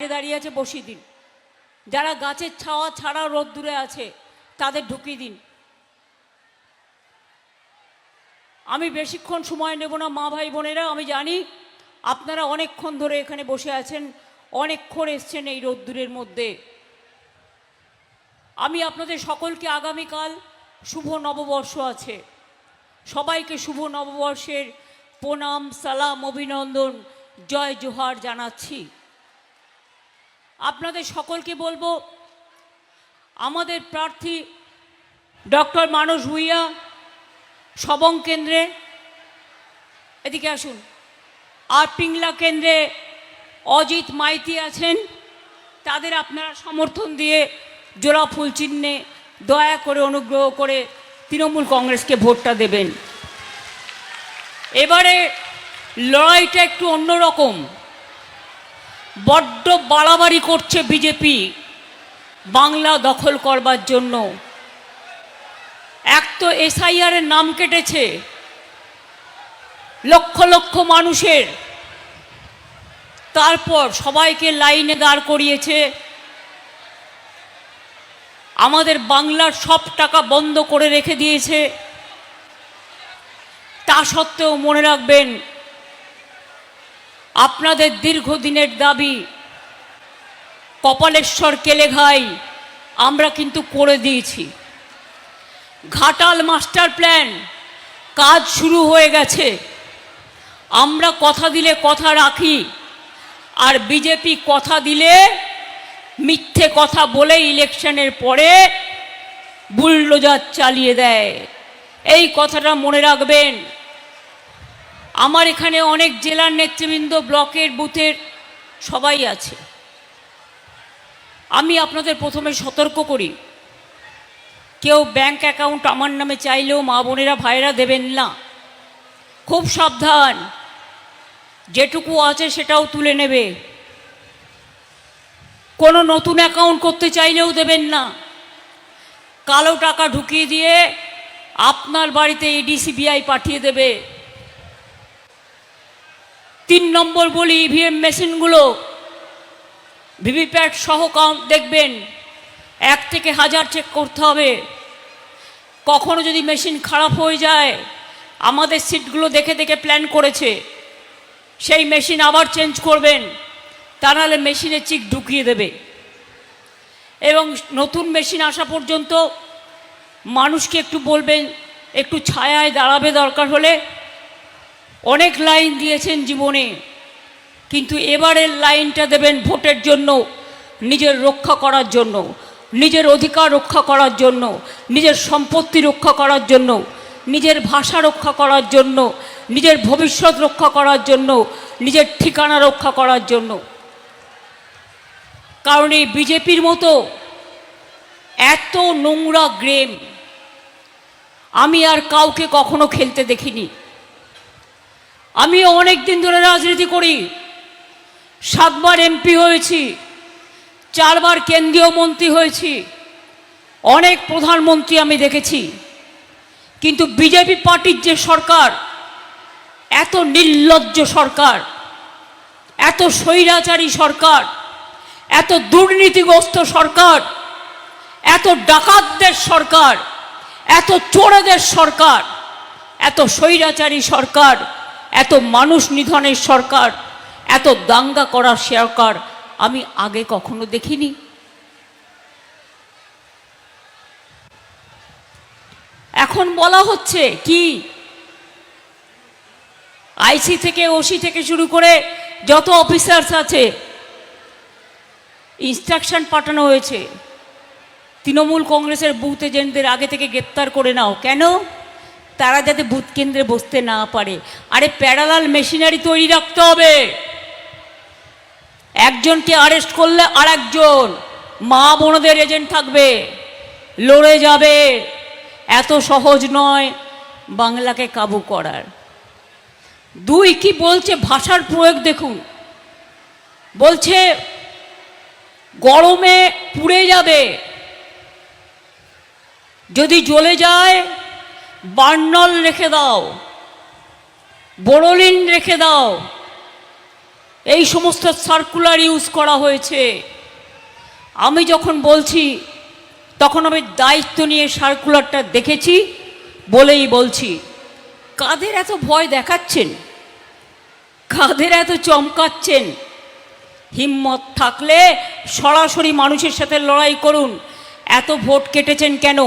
দাঁড়িয়ে আছে বসিয়ে দিন, যারা গাছের ছাওয়া ছাড়া রোদ্দুরে আছে তাদের ঢুকিয়ে দিন। আমি বেশিক্ষণ সময় নেব না মা ভাই বোনেরা, আমি জানি আপনারা অনেকক্ষণ ধরে এখানে বসে আছেন, অনেকক্ষণ এসছেন এই রোদ্দুরের মধ্যে। আমি আপনাদের সকলকে আগামীকাল শুভ নববর্ষ আছে, সবাইকে শুভ নববর্ষের প্রণাম, সালাম, অভিনন্দন, জয় জোহার জানাচ্ছি। আপনাদের সকলকে বলবো, আমাদের প্রার্থী ডক্টর মানস ভূঁইয়া সবং কেন্দ্রে, এদিকে আসুন, আর পিংলা কেন্দ্রে অজিত মাইতি আছেন, তাদের আপনারা সমর্থন দিয়ে জোড়া ফুল চিহ্নে দয়া করে অনুগ্রহ করে তৃণমূল কংগ্রেসকে ভোটটা দেবেন। এবারে লড়াইটা একটু অন্যরকম, বড্ড বাড়াবাড়ি করছে বিজেপি বাংলা দখল করবার জন্য। এক তো এসআইআরের নাম কেটেছে লক্ষ লক্ষ মানুষের, তারপর সবাইকে লাইনে দাঁড় করিয়েছে, আমাদের বাংলার সব টাকা বন্ধ করে রেখে দিয়েছে। তা সত্ত্বেও মনে রাখবেন, আপনাদের দীর্ঘদিনের দাবি কপালেশ্বর কেলেঘাই আমরা কিন্তু করে দিয়েছি। ঘাটাল মাস্টার প্ল্যান কাজ শুরু হয়ে গেছে। আমরা কথা দিলে কথা রাখি, আর বিজেপি কথা দিলে মিথ্যে কথা বলে ইলেকশনের পরে বুলডোজার চালিয়ে দেয়। এই কথাটা মনে রাখবেন। আমার এখানে অনেক জেলার নেতৃবৃন্দ, ব্লকের, বুথের সবাই আছে। আমি আপনাদের প্রথমে সতর্ক করি, কেউ ব্যাংক অ্যাকাউন্ট আমার নামে চাইলেও মা বোনেরা ভাইরা দেবেন না। খুব সাবধান, যেটুকু আছে সেটাও তুলে নেবে। কোনো নতুন অ্যাকাউন্ট করতে চাইলেও দেবেন না। কালো টাকা ঢুকিয়ে দিয়ে আপনার বাড়িতে ইডি সিবিআই পাঠিয়ে দেবে। 3 নম্বর বলি, ইভিএম মেশিনগুলো ভিভিপ্যাট সহ কাউন্ট দেখবেন, 1 থেকে 1000 চেক করতে হবে। কখনো যদি মেশিন খারাপ হয়ে যায়, আমাদের সিটগুলো দেখে দেখে প্ল্যান করেছে, সেই মেশিন আবার চেঞ্জ করবেন, তা নাহলে মেশিনে চিক ঢুকিয়ে দেবে। এবং নতুন মেশিন আসা পর্যন্ত মানুষকে একটু বলবেন একটু ছায়ায় দাঁড়াবে দরকার হলে। অনেক লাইন দিয়েছেন জীবনে, কিন্তু এবারের লাইনটা দেবেন ভোটের জন্য, নিজের রক্ষা করার জন্য, নিজের অধিকার রক্ষা করার জন্য, নিজের সম্পত্তি রক্ষা করার জন্য, নিজের ভাষা রক্ষা করার জন্য, নিজের ভবিষ্যৎ রক্ষা করার জন্য, নিজের ঠিকানা রক্ষা করার জন্য। কারণ এই বিজেপির মতো এত নোংরা গেম আমি আর কাউকে কখনো খেলতে দেখিনি। আমি অনেক দিন ধরে রাজনীতি করি, 7 বার এমপি হয়েছি, 4 বার কেন্দ্রীয় মন্ত্রী হয়েছি, অনেক প্রধানমন্ত্রী আমি দেখেছি। কিন্তু বিজেপি পার্টির যে সরকার, এত নির্লজ্জ সরকার, এত স্বৈরাচারী সরকার, এত দুর্নীতিগ্রস্ত সরকার, এত ডাকাতদের সরকার, এত চোরেদের সরকার, এত স্বৈরাচারী সরকার, এত মানুষ নিধনের সরকার, এত দাঙ্গা করার সরকার আমি আগে কখনো দেখিনি। এখন বলা হচ্ছে কি, আইসি থেকে, ওসি থেকে শুরু করে যত অফিসার্স আছে, ইনস্ট্রাকশন পাঠানো হয়েছে তৃণমূল কংগ্রেসের বুথ এজেন্টদের আগে থেকে গ্রেপ্তার করে নাও। কেন? তারা যাতে বুথ কেন্দ্রে বসতে না পারে। আরে প্যারালাল মেশিনারি তৈরি রাখতে হবে। একজনকে আরেস্ট করলে আর একজন মা বোনদের এজেন্ট থাকবে, লড়ে যাবে। এত সহজ নয় বাংলাকে কাবু করার। 2 কি বলছে, ভাষার প্রয়োগ দেখুন, বলছে গরমে পুড়ে যাবে, যদি জ্বলে যায় বার্নল রেখে দাও, বোরোলিন রেখে দাও। এই সমস্ত সার্কুলার ইউজ করা হয়েছে। আমি যখন বলছি তখন আমি দায়িত্ব নিয়ে সার্কুলারটা দেখেছি বলেই বলছি। কাদের এত ভয় দেখাচ্ছেন, কাদের এত চমকাচ্ছেন? হিম্মত থাকলে সরাসরি মানুষের সাথে লড়াই করুন। এত ভোট কেটেছেন কেন?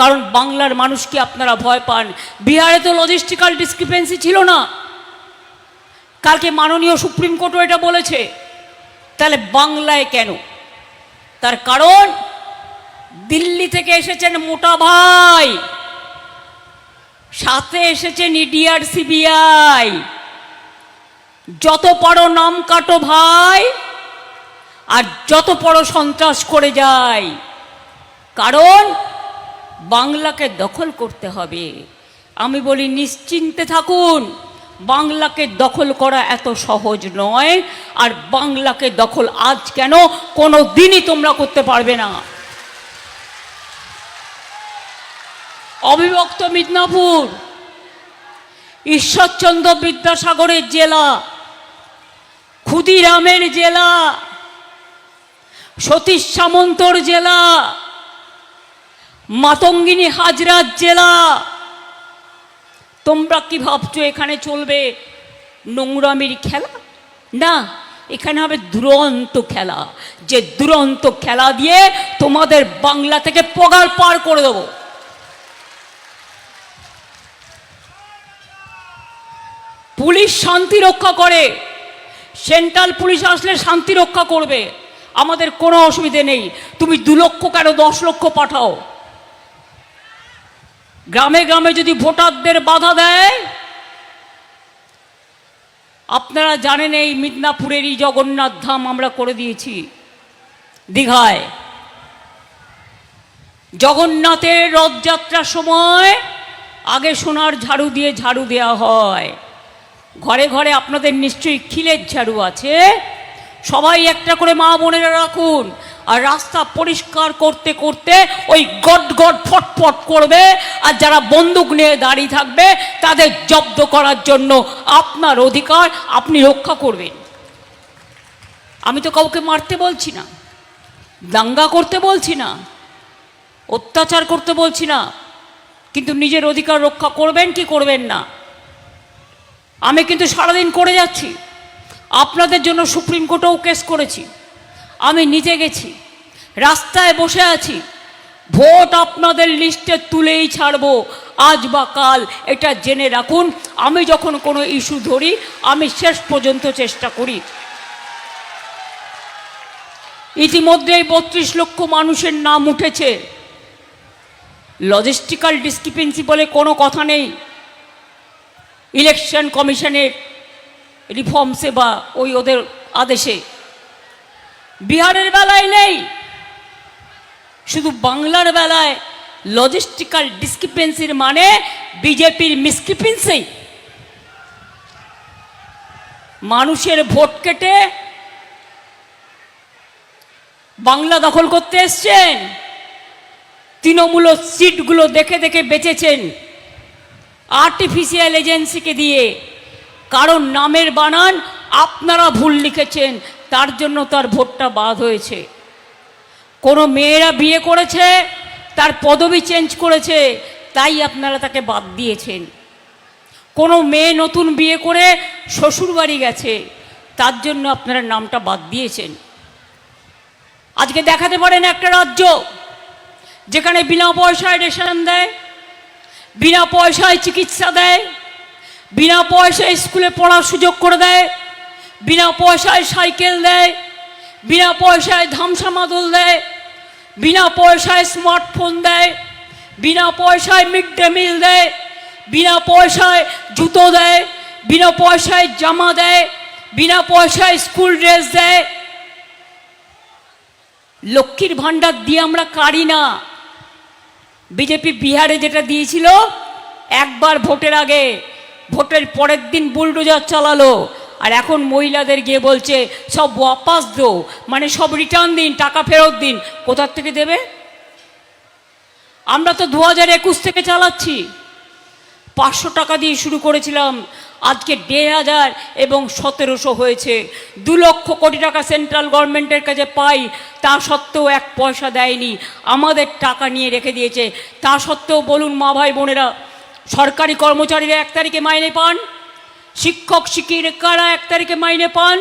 কারণ বাংলার মানুষকে আপনারা ভয় পান। বিহারে তো লজিস্টিক্যাল ডিসক্রিপেন্সি ছিল না, কালকে মাননীয় সুপ্রিম কোর্টও এটা বলেছে। তাহলে বাংলায় কেন? তার কারণ দিল্লি থেকে এসেছেন মোটা ভাই, সাথে এসেছেন ইডি আর সিবিআই। যত বড় নাম কাটো ভাই, আর যত বড় সন্ত্রাস করে যায়। কারণ বাংলাকে দখল করতে হবে। আমি বলি নিশ্চিন্তে থাকুন, বাংলাকে দখল করা এত সহজ নয়। আর বাংলাকে দখল আজ কেন, কোনো দিনই তোমরা করতে পারবে না। অবিভক্ত মিদনাপুর ঈশ্বরচন্দ্র বিদ্যাসাগরের জেলা, ক্ষুদিরামের জেলা, সতীশ সামন্তর জেলা, মাতঙ্গিনী হাজরার জেলা। তোমরা কি ভাবছো এখানে চলবে নোংরামির খেলা? না, এখানে হবে দুরন্ত খেলা, যে দুরন্ত খেলা দিয়ে তোমাদের বাংলা থেকে পগার পার করে দেবো। পুলিশ শান্তি রক্ষা করে, সেন্ট্রাল পুলিশ আসলে শান্তি রক্ষা করবে, আমাদের কোনো অসুবিধে নেই। তুমি 2 লক্ষ কেন 10 লক্ষ পাঠাও। গ্রামে গ্রামে যদি ভোটারদের বাধা দেয়, আপনারা জানেন এই মিদনাপুরেরই জগন্নাথ ধাম আমরা করে দিয়েছি দীঘায়। জগন্নাথের রথযাত্রার সময় আগে সোনার ঝাড়ু দিয়ে ঝাড়ু দেওয়া হয়। ঘরে ঘরে আপনাদের নিশ্চয়ই খিলের ঝাড়ু আছে, সবাই একটা করে মা বোনেরা রাখুন। আর রাস্তা পরিষ্কার করতে করতে ওই গট গট ফটফট করবে, আর যারা বন্দুক নিয়ে দাঁড়িয়ে থাকবে তাদের জব্দ করার জন্য আপনার অধিকার আপনি রক্ষা করবেন। আমি তো কাউকে মারতে বলছি না, দাঙ্গা করতে বলছি না, অত্যাচার করতে বলছি না, কিন্তু নিজের অধিকার রক্ষা করবেন কি করবেন না। আমি কিন্তু সারাদিন করে যাচ্ছি, আপনাদের জন্য সুপ্রিম কোর্টেও কেস করেছি, আমি নিজে গেছি, রাস্তায় বসে আছি। ভোট আপনাদের লিস্টে তুলেই ছাড়বো আজ বা কাল, এটা জেনে রাখুন। আমি যখন কোনো ইস্যু ধরি আমি শেষ পর্যন্ত চেষ্টা করি। ইতিমধ্যেই 32 লক্ষ মানুষের নাম উঠেছে। লজিস্টিক্যাল ডিসক্রিপেন্সি বলে কোনো কথা নেই ইলেকশন কমিশনের রিফর্মসে বা ওই ওদের আদেশে। বিহারের বেলায় নেই, শুধু বাংলার বেলায় লজিস্টিক্যাল ডিসক্রিপেন্সির মানে বিজেপির মিসক্রিপেন্সি। মানুষের ভোট কেটে বাংলা দখল করতে এসছেন, তৃণমূল সিটগুলো দেখে দেখে বেঁচেছেন আর্টিফিশিয়াল এজেন্সিকে দিয়ে। কারণ নামের বানান আপনারা ভুল লিখেছেন, তার জন্য তার ভোটটা বাদ হয়েছে। কোনো মেয়েরা বিয়ে করেছে, তার পদবি চেঞ্জ করেছে, তাই আপনারা তাকে বাদ দিয়েছেন। কোনো মেয়ে নতুন বিয়ে করে শ্বশুর বাড়ি গেছে, তার জন্য আপনারা নামটা বাদ দিয়েছেন। আজকে দেখাতে পারেন একটা রাজ্য যেখানে বিনা পয়সায় রেশন দেয়, বিনা পয়সায় চিকিৎসা দেয়, বিনা পয়সায় স্কুলে পড়ার সুযোগ করে দেয়, বিনা পয়সায় সাইকেল দেয়, বিনা পয়সায় ধামসা মাদল দেয়, বিনা পয়সায় স্মার্টফোন দেয়, বিনা পয়সায় মিড ডে মিল দেয়, বিনা পয়সায় জুতো দেয়, বিনা পয়সায় জামা দেয়, বিনা পয়সায় স্কুল ড্রেস দেয়। লক্ষ্মীর ভাণ্ডার দিয়ে আমরা কারি না। বিজেপি বিহারে যেটা দিয়েছিল, একবার ভোটের আগে, ভোটের পরের দিন বুলডোজার চালালো, আর এখন মহিলাদের গিয়ে বলছে সব ওয়াপাস দো, মানে সব রিটার্ন দিন, টাকা ফেরত দিন। কোথার থেকে দেবে? আমরা তো 2021 থেকে চালাচ্ছি। 500 টাকা দিয়ে শুরু করেছিলাম, আজকে 1,500 এবং 1700 হয়েছে। 2 লক্ষ কোটি টাকা সেন্ট্রাল গভর্নমেন্টের কাছে পাই, তা সত্ত্বেও 1 পয়সা দেয়নি, আমাদের টাকা নিয়ে রেখে দিয়েছে। তা সত্ত্বেও বলুন মা ভাই বোনেরা, সরকারি কর্মচারীরা 1 তারিখে মাইনে পান, শিক্ষক শিক্ষিকারা 1 তারিখে মাইনে পান,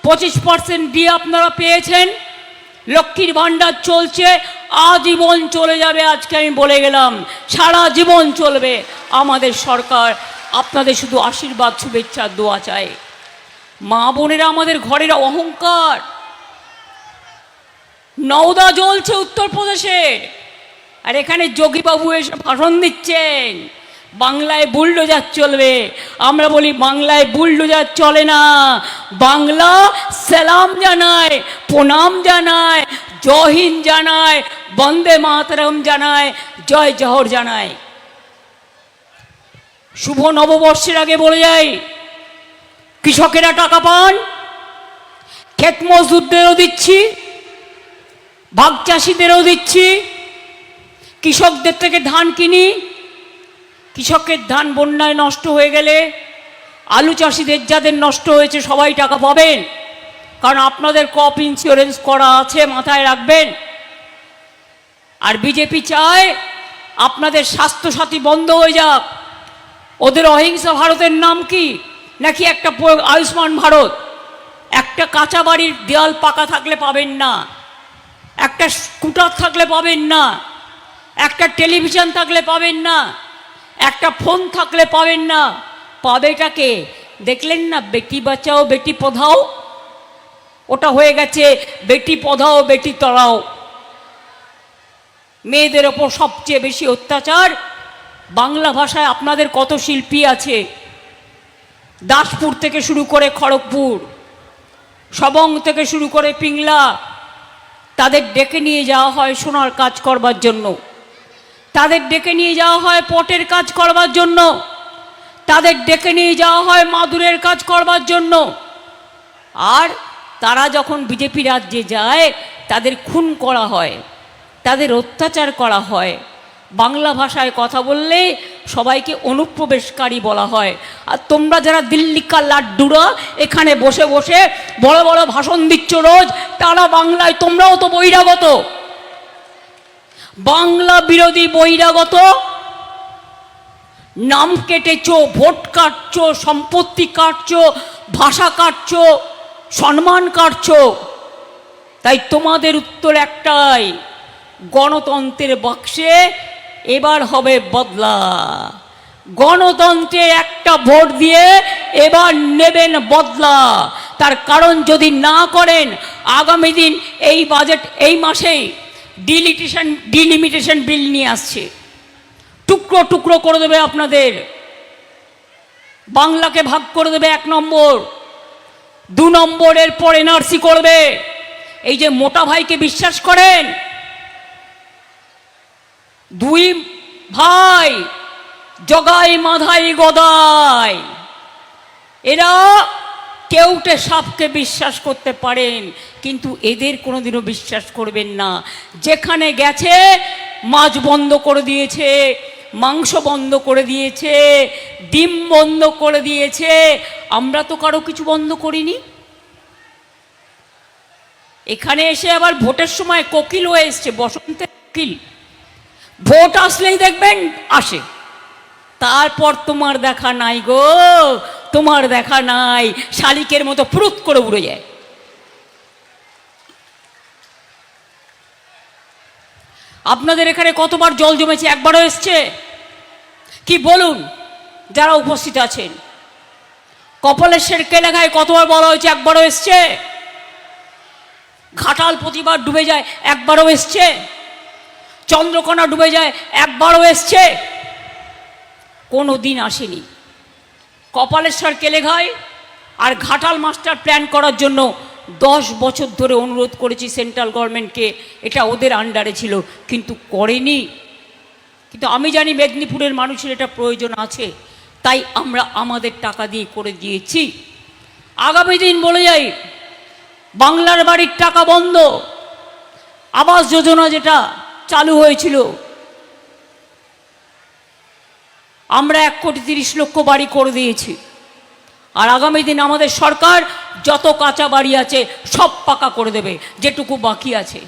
25% দিয়ে আপনারা পেয়েছেন, লক্ষ্মীর ভাণ্ডার চলছে, আজীবন চলে যাবে। আজকে আমি বলে গেলাম, সারা জীবন চলবে আমাদের সরকার। আপনাদের শুধু আশীর্বাদ শুভেচ্ছা দোয়া চাই। মা বোনেরা আমাদের ঘরের অহংকার। নওদা জ্বলছে উত্তরপ্রদেশের, আর এখানে যোগীবাবু এসে ভাষণ দিচ্ছেন বাংলায় বুলডোজার চলবে। আমরা বলি বাংলায় বুলডোজার চলে না, বাংলা সালাম জানায়, প্রণাম জানায়, জয় হিন্দ জানায়, বন্দে মাতরম জানায়, জয় জহর জানায়। শুভ নববর্ষের আগে বলে যাই, কৃষকেরা টাকা পান, ক্ষেত মজদুরদেরও দিচ্ছি, ভাগ চাষিদেরও দিচ্ছি। কৃষকদের থেকে ধান কিনি, কৃষকের ধান বন্যায় নষ্ট হয়ে গেলে, আলু চাষিদের যাদের নষ্ট হয়েছে সবাই টাকা পাবেন, কারণ আপনাদের ক্রপ ইন্স্যুরেন্স করা আছে, মাথায় রাখবেন। আর বিজেপি চায় আপনাদের স্বাস্থ্যসাথী বন্ধ হয়ে যাক। ওদের অহিংসা ভারতের নাম কি? নাকি একটা আয়ুষ্মান ভারত। একটা কাঁচা বাড়ির দেয়াল পাকা থাকলে পাবেন না, একটা স্কুটার থাকলে পাবেন না, একটা টেলিভিশন থাকলে পাবেন না, একটা ফোন থাকলে পাবেন না। পাবেটাকে দেখলেন না, বেটি বাঁচাও বেটি পড়াও, ওটা হয়ে গেছে বেটি পড়াও বেটি তড়াও। মেয়েদের ওপর সবচেয়ে বেশি অত্যাচার। বাংলা ভাষায় আপনাদের কত শিল্পী আছে, দাসপুর থেকে শুরু করে খড়গপুর, সবং থেকে শুরু করে পিংলা, তাদের ডেকে নিয়ে যাওয়া হয় সোনার কাজ করবার জন্য, তাদের ডেকে নিয়ে যাওয়া হয় পটের কাজ করবার জন্য, তাদের ডেকে নিয়ে যাওয়া হয় মাদুরের কাজ করবার জন্য। আর তারা যখন বিজেপি রাজ্যে যায় তাদের খুন করা হয়, তাদের অত্যাচার করা হয়। বাংলা ভাষায় কথা বললে সবাইকে অনুপ্রবেশকারী বলা হয়। আর তোমরা যারা দিল্লিকা লাড্ডুরা এখানে বসে বসে বড় বড় ভাষণ দিচ্ছ রোজ, তারা বাংলায়, তোমরাও তো বহিরাগত, বাংলা বিরোধী বহিরাগত। নাম কেটেছো, ভোট কাটছো, সম্পত্তি কাটছো, ভাষা কাটছো, সম্মান কাটছো। তাই তোমাদের উত্তর একটাই, গণতন্ত্রের বাক্সে এবার হবে বদলা। গণতন্ত্রে একটা ভোট দিয়ে এবার নেবেন বদলা। তার কারণ যদি না করেন, আগামী দিন এই বাজেট, এই মাসেই ডিলিমিটেশন বিল নিয়ে আসছে, টুকরো টুকরো করে দেবে আপনাদের, বাংলাকে ভাগ করে দেবে 1 নম্বর, 2 নম্বরের পর এনআরসি করবে। এই যে মোটা ভাইকে বিশ্বাস করেন, 2 ভাই জগাই মাধাই গদাই, এরা কেউটে সাপকে বিশ্বাস করতে পারেন, কিন্তু এদের কোনোদিনও বিশ্বাস করবেন না। যেখানে গেছে মাছ বন্ধ করে দিয়েছে, মাংস বন্ধ করে দিয়েছে, ডিম বন্ধ করে দিয়েছে। আমরা তো কারো কিছু বন্ধ করিনি। এখানে এসে আবার ভোটের সময় কোকিলও এসছে, বসন্তের কোকিল। ভোট আসলেই দেখবেন আসে, তারপর তোমার দেখা নাই গো, তোমার দেখা নাই, শালিকের মতো ফুরুত করে উড়ে যায়। আপনাদের এখানে কতবার জল জমেছে, একবারও এসছে কি বলুন যারা উপস্থিত আছেন? কপালেশ্বর কেলেঘায় কতবার বলা হয়েছে, একবারও এসছে? ঘাটাল প্রতিবার ডুবে যায়, একবারও এসছে? চন্দ্রকোনা ডুবে যায়, একবারও এসছে? কোনো দিন আসেনি। কপালেশ্বর কেলেঘায় আর ঘাটাল মাস্টার প্ল্যান করার জন্য 10 বছর ধরে অনুরোধ করেছি সেন্ট্রাল গভর্নমেন্টকে, এটা ওদের আন্ডারে ছিল, কিন্তু করেনি। কিন্তু আমি জানি মেদিনীপুরের মানুষের এটা প্রয়োজন আছে, তাই আমরা আমাদের টাকা দিয়ে করে দিয়েছি। আগামী দিন বলে যাই, বাংলার বাড়ির টাকা বন্ধ, আবাস যোজনা যেটা চালু হয়েছিল, আমরা 1,30,00,000 বাড়ি করে দিয়েছি। আর আগামী দিন আমাদের সরকার যত কাঁচা বাড়ি আছে সব পাকা করে দেবে, যেটুকু বাকি আছে।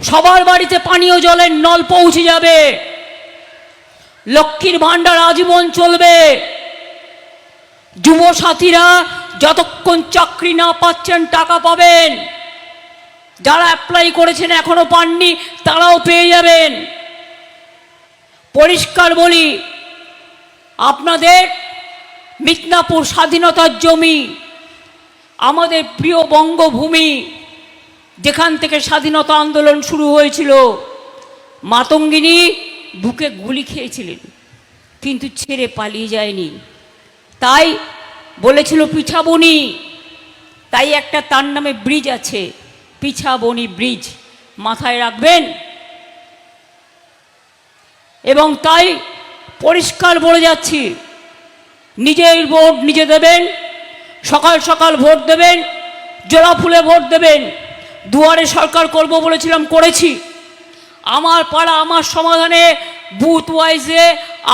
সবার বাড়িতে পানীয় জলের নল পৌঁছে যাবে, লক্ষ্মীর ভাণ্ডার আজীবন চলবে। যুবসাথীরা যতক্ষণ চাকরি না পাচ্ছেন টাকা পাবেন, যারা অ্যাপ্লাই করেছেন এখনো পাননি তারাও পেয়ে যাবেন। পরিষ্কার বলি, আপনাদের মিদনাপুর স্বাধীনতার জমি, আমাদের প্রিয় বঙ্গভূমি, যেখান থেকে স্বাধীনতা আন্দোলন শুরু হয়েছিল। মাতঙ্গিনী বুকে গুলি খেয়েছিলেন, কিন্তু ছেড়ে পালিয়ে যায়নি। তাই বলেছিল পিছাবনি, তাই একটা তার নামে ব্রিজ আছে, পিছাবনি ব্রিজ, মাথায় রাখবেন। এবং তাই পরিষ্কার বলে যাচ্ছি, নিজের ভোট নিজে দেবেন, সকাল সকাল ভোট দেবেন, জোড়া ফুলে ভোট দেবেন। দুয়ারে সরকার করব বলেছিলাম, করেছি। আমার পাড়া আমার সমাধানে বুথ ওয়াইজে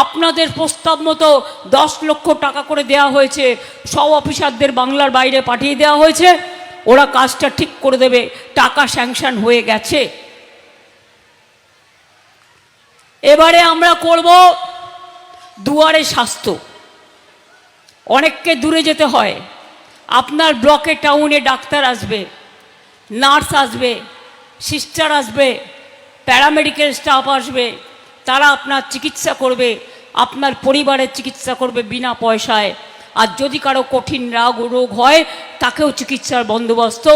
আপনাদের প্রস্তাব মতো 10 লক্ষ টাকা করে দেওয়া হয়েছে। সব অফিসারদের বাংলার বাইরে পাঠিয়ে দেওয়া হয়েছে, ওরা কাজটা ঠিক করে দেবে। টাকা স্যাংশন হয়ে গেছে। এবারে আমরা করব দুয়ারে স্বাস্থ্য। অনেককে দূরে যেতে হয়, আপনার ব্লকে টাউনে ডাক্তার আসবে, নার্স আসবে, সিস্টার আসবে, প্যারামেডিক্যাল স্টাফ আসবে, তারা আপনার চিকিৎসা করবে, আপনার পরিবারের চিকিৎসা করবে বিনা পয়সায়। আর যদি কারো কঠিন রোগ হয় তাকেও চিকিৎসার বন্দোবস্ত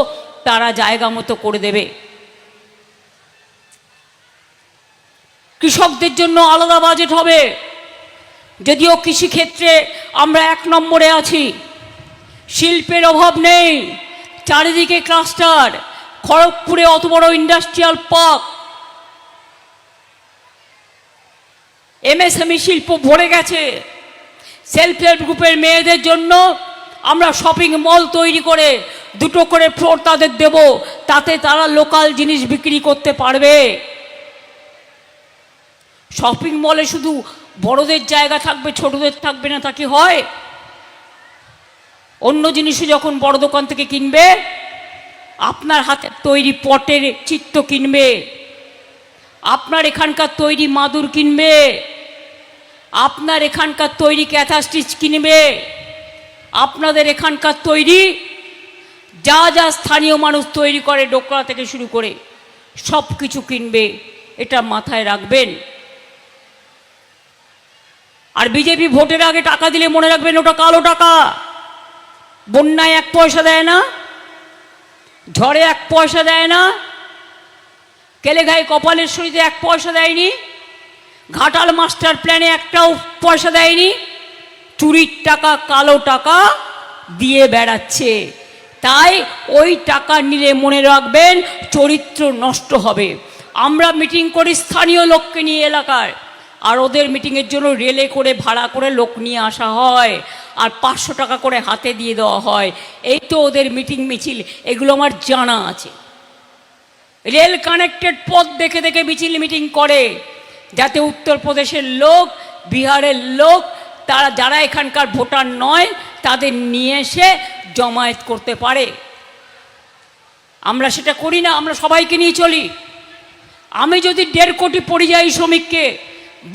তারা জায়গা মতো করে দেবে। কৃষকদের জন্য আলাদা বাজেট হবে। যদিও কৃষিক্ষেত্রে আমরা 1 নম্বরে আছি, শিল্পের অভাব নেই, চারিদিকে ক্লাস্টার, খড়গপুরে অত বড় ইন্ডাস্ট্রিয়াল পার্ক, এমএসএমই শিল্প ভরে গেছে। সেলফ হেল্প গ্রুপের মেয়েদের জন্য আমরা শপিং মল তৈরি করে 2টো করে ফ্লোর তাদের দেব, তাতে তারা লোকাল জিনিস বিক্রি করতে পারবে। শপিং মলে শুধু বড়দের জায়গা থাকবে, ছোটদের থাকবে না, তা কি হয়? অন্য জিনিসও যখন বড় দোকান থেকে কিনবে, আপনার হাতের তৈরি পটের চিত্র কিনবে, আপনার এখানকার তৈরি মাদুর কিনবে, আপনার এখানকার তৈরি ক্যাথা স্টিচ কিনবে, আপনাদের এখানকার তৈরি যা যা স্থানীয় মানুষ তৈরি করে, ডোকরা থেকে শুরু করে সব কিছু কিনবে। এটা মাথায় রাখবেন। আর বিজেপি ভোটের আগে টাকা দিলে মনে রাখবেন, ওটা কালো টাকা। বন্যায় 1 পয়সা দেয় না, ঝড়ে 1 পয়সা দেয় না, কেলেঘাই কপালেশ্বরীতে 1 পয়সা দেয়নি, ঘাটাল মাস্টার প্ল্যানে 1টাও পয়সা দেয়নি। চুরির টাকা, কালো টাকা দিয়ে বেড়াচ্ছে। তাই ওই টাকা নিলে মনে রাখবেন চরিত্র নষ্ট হবে। আমরা মিটিং করি স্থানীয় লোককে নিয়ে এলাকার, আর ওদের মিটিংয়ের জন্য রেলে করে ভাড়া করে লোক নিয়ে আসা হয়, আর 500 টাকা করে হাতে দিয়ে দেওয়া হয়। এই তো ওদের মিটিং মিছিল, এগুলো আমার জানা আছে। রেল কানেক্টেড পথ দেখে দেখে মিছিল মিটিং করে, যাতে উত্তরপ্রদেশের লোক, বিহারের লোক, তারা যারা এখানকার ভোটার নয় তাদের নিয়ে এসে জমায়েত করতে পারে। আমরা সেটা করি না, আমরা সবাইকে নিয়ে চলি। আমি যদি 1.5 কোটি পরিযায়ী শ্রমিককে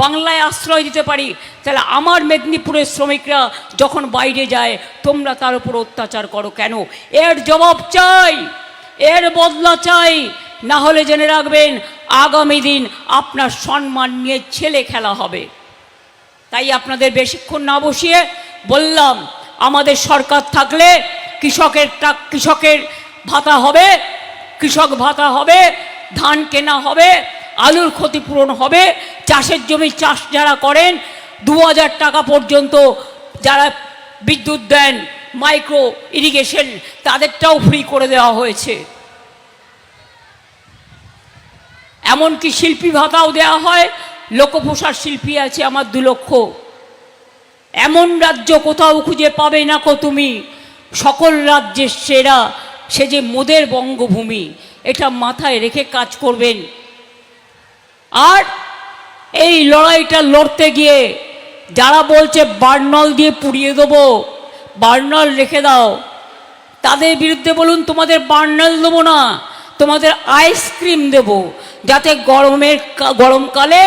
বাংলায় আশ্রয় দিতে পারি, তাহলে আমার মেদিনীপুরের শ্রমিকরা যখন বাইরে যায় তোমরা তার উপর অত্যাচার করো কেন? এর জবাব চাই, এর বদলা চাই। না হলে জেনে রাখবেন আগামী দিন আপনার সম্মান নিয়ে ছেলে খেলা হবে। তাই আপনাদের বেশিক্ষণ না বসিয়ে বললাম, আমাদের সরকার থাকলে কৃষকের ভাতা হবে, কৃষক ভাতা হবে, ধান কেনা হবে, আলুর ক্ষতিপূরণ হবে, চাষের জমি চাষ যারা করেন 2000 টাকা পর্যন্ত যারা বিদ্যুৎ দেন, মাইক্রো ইরিগেশন, তাদেরটাও ফ্রি করে দেওয়া হয়েছে। এমনকি শিল্পী ভাতাও দেওয়া হয়। লোকপ্রসার শিল্পী আছে আমার 2 লক্ষ। এমন রাজ্য কোথাও খুঁজে পাবে না কো তুমি, সকল রাজ্যের সেরা, সে যে মোদের বঙ্গভূমি। এটা মাথায় রেখে কাজ করবেন। আর এই লড়াইটা লড়তে গিয়ে যারা বলছে বার্নল দিয়ে পুড়িয়ে দেবো, বার্নল রেখে দাও, তাদের বিরুদ্ধে বলুন তোমাদের বার্নল দেবো না, তোমাদের আইসক্রিম দেব, যাতে গরমকালে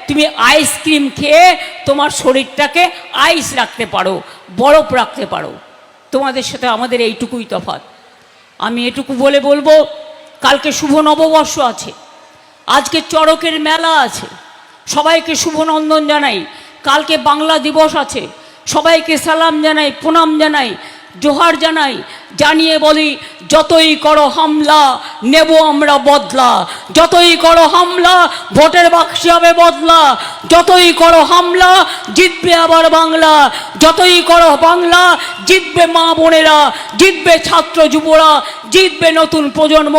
তুমি আইসক্রিম খেয়ে তোমার শরীরটাকে আইস রাখতে পারো, বরফ রাখতে পারো। তোমাদের সাথে আমাদের এইটুকুই তফাৎ। আমি এটুকু বলে বলবো, কালকে শুভ নববর্ষ আছে, আজকে চড়কের মেলা আছে, সবাইকে শুভনন্দন জানাই। কালকে বাংলা দিবস আছে, সবাইকে সালাম জানাই, প্রণাম জানাই, জোহার জানাই, জানিয়ে বলি যতই করো হামলা নেব আমরা বদলা, যতই করো হামলা ভোটের বাক্সে হবে বদলা, যতই করো হামলা জিতবে আবার বাংলা, যতই করো বাংলা জিতবে মা বোনেরা, জিতবে ছাত্র যুবরা, জিতবে নতুন প্রজন্ম,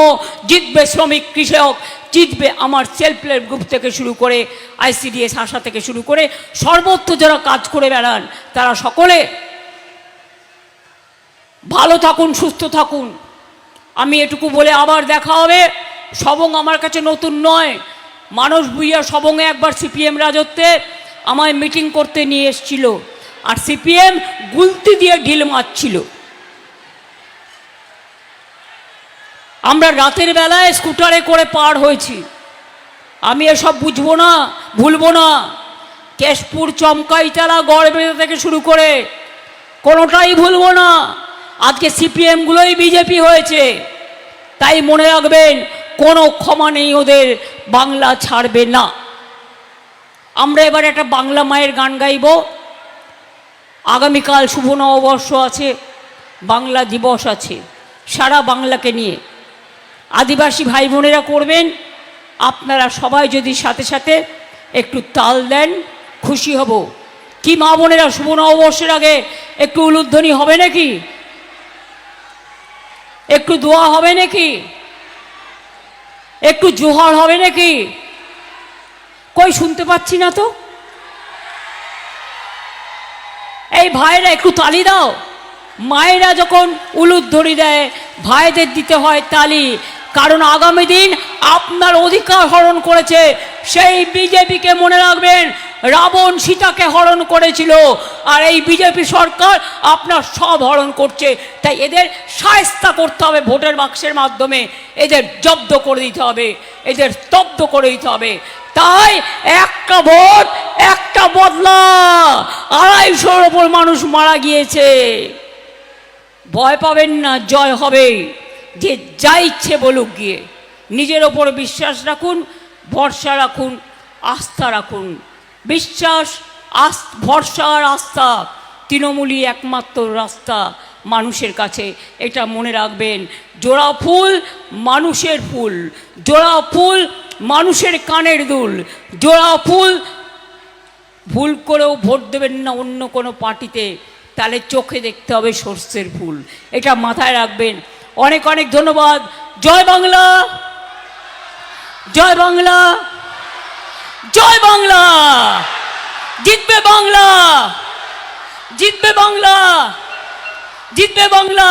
জিতবে শ্রমিক কৃষক, জিতবে আমার সেলফ হেল্প গ্রুপ থেকে শুরু করে ICDS আশা থেকে শুরু করে সর্বত্র যারা কাজ করে বেড়ান, তারা সকলে ভালো থাকুন, সুস্থ থাকুন। আমি এটুকু বলে আবার দেখা হবে। সবং আমার কাছে নতুন নয়, মানস ভূঁইয়া সবংয়ে একবার CPM রাজত্বে আমায় মিটিং করতে নিয়ে এসেছিল, আর CPM গুলতি দিয়ে ঢিল মারছিল। আমরা রাতের বেলায় স্কুটারে করে পার হয়েছি। আমি এসব বুঝবো না, ভুলবো না। কেশপুর, চমকাইতলা, গড়বেতা থেকে শুরু করে কোনোটাই ভুলবো না। আজকে CPM-গুলোই বিজেপি হয়েছে, তাই মনে রাখবেন কোনো ক্ষমা নেই ওদের, বাংলা ছাড়বে না। আমরা এবার একটা বাংলা মায়ের গান গাইব। আগামীকাল শুভ নববর্ষ আছে, বাংলা দিবস আছে, সারা বাংলাকে নিয়ে আদিবাসী ভাই বোনেরা করবেন। আপনারা সবাই যদি সাথে সাথে একটু তাল দেন, খুশি হব। কি মা বোনেরা, শুভ নববর্ষের আগে একটু উলুধ্বনি হবে নাকি? একটু দোয়া হবে নাকি? একটু জোহর হবে নাকি? কই শুনতে পাচ্ছি না তো। এই ভাইরা একটু তালি দাও। মায়েরা যখন উলুধ্বনি দেয়, ভাইদের দিতে হয় তালি, কারণ আগামী দিন আপনার অধিকার হরণ করেছে সেই বিজেপিকে মনে রাখবেন। রাবণ সীতাকে হরণ করেছিল, আর এই বিজেপি সরকার আপনার সব হরণ করছে। তাই এদের শায়েস্তা করতে হবে ভোটের বাক্সের মাধ্যমে, এদের জব্দ করে দিতে হবে, এদের স্তব্ধ করে দিতে হবে। তাই একটা ভোট, একটা বদলা। 250-র ওপর মানুষ মারা গিয়েছে, ভয় পাবেন না, জয় হবে। যে যা ইচ্ছে বলুক গিয়ে, নিজের ওপর বিশ্বাস রাখুন, ভরসা রাখুন, আস্থা রাখুন। বিশ্বাস, ভরসা আর আস্থা তৃণমূলই একমাত্র রাস্তা মানুষের কাছে, এটা মনে রাখবেন। জোড়া ফুল মানুষের ফুল, জোড়া ফুল মানুষের কানের দুল, জোড়া ফুল। ভুল করেও ভোট দেবেন না অন্য কোনো পার্টিতে, তাহলে চোখে দেখতে হবে সর্ষের ফুল, এটা মাথায় রাখবেন। অনেক অনেক ধন্যবাদ। জয় বাংলা, জয় বাংলা, জয় বাংলা। জিতবে বাংলা, জিতবে বাংলা, জিতবে বাংলা।